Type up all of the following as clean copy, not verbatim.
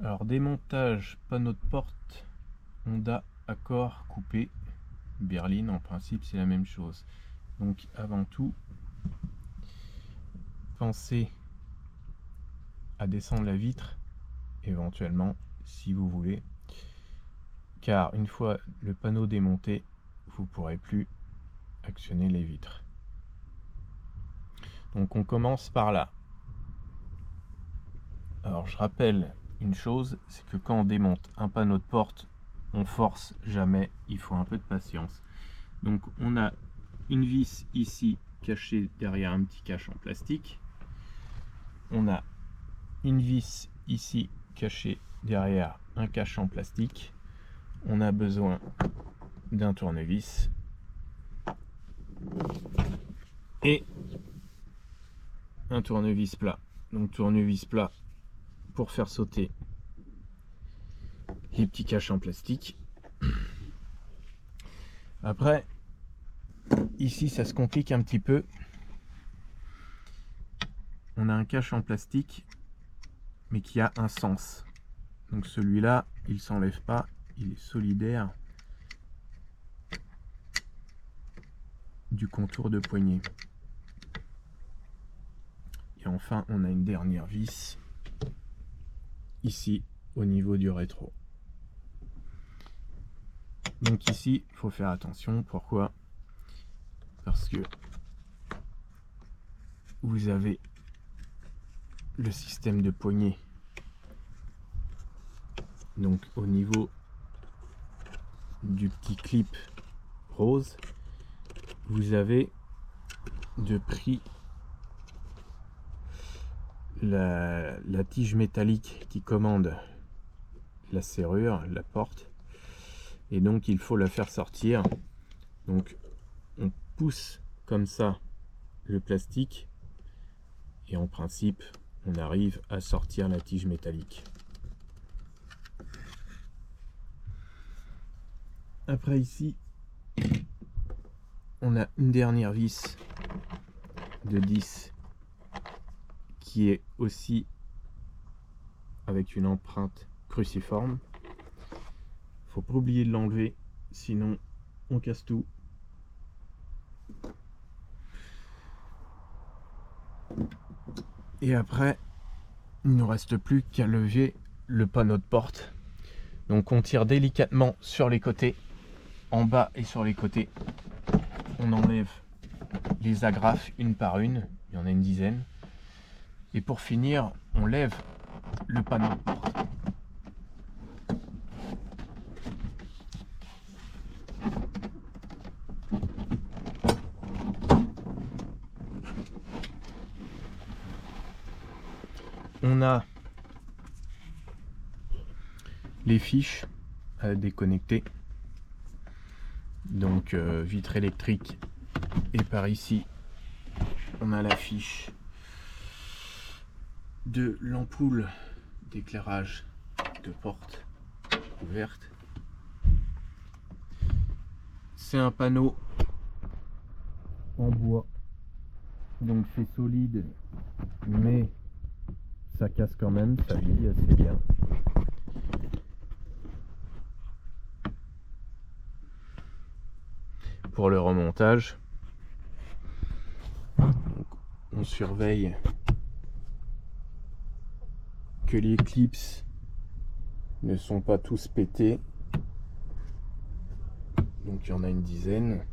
Alors démontage panneau de porte Honda Accord coupé berline, en principe c'est la même chose. Donc avant tout, pensez à descendre la vitre éventuellement si vous voulez, car une fois le panneau démonté, vous ne pourrez plus actionner les vitres. Donc on commence par là. Alors je rappelle une chose, c'est que quand on démonte un panneau de porte, on force jamais, il faut un peu de patience. Donc on a une vis ici cachée derrière un petit cache en plastique. On a une vis ici cachée derrière un cache en plastique. On a besoin d'un tournevis et un tournevis plat. Donc tournevis plat pour faire sauter les petits caches en plastique. Après, ici ça se complique un petit peu. On a un cache en plastique mais qui a un sens. Donc celui-là, il s'enlève pas, il est solidaire du contour de poignée. Et enfin, on a une dernière vis ici au niveau du rétro. Donc ici, il faut faire attention. Pourquoi? Parce que vous avez le système de poignée. Donc au niveau du petit clip rose, vous avez de pris la tige métallique qui commande la serrure, la porte, et donc il faut la faire sortir. Donc on pousse comme ça le plastique et en principe on arrive à sortir la tige métallique. Après ici on a une dernière vis de 10 qui est aussi avec une empreinte cruciforme. Faut pas oublier de l'enlever, sinon on casse tout. Et après, il ne nous reste plus qu'à lever le panneau de porte. Donc on tire délicatement sur les côtés, en bas et sur les côtés. On enlève les agrafes une par une, il y en a une dizaine. Et pour finir, on lève le panneau de porte. On a les fiches à déconnecter. Donc vitre électrique, et par ici on a la fiche de l'ampoule d'éclairage de porte ouverte. C'est un panneau en bois, donc c'est solide, mais ça casse quand même, ça vieillit assez bien. Pour le remontage, donc on surveille que les clips ne sont pas tous pétés. Donc il y en a une dizaine.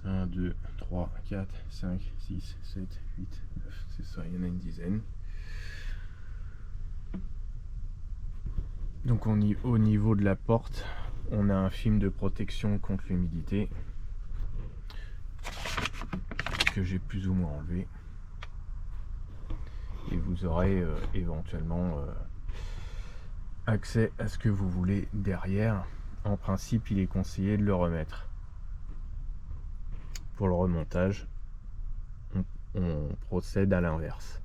1, 2, 3, 4, 5, 6, 7, 8, 9, c'est ça, il y en a une dizaine. Donc au niveau de la porte, on a un film de protection contre l'humidité que j'ai plus ou moins enlevé. Et vous aurez éventuellement accès à ce que vous voulez derrière. En principe, il est conseillé de le remettre. Pour le remontage, on procède à l'inverse.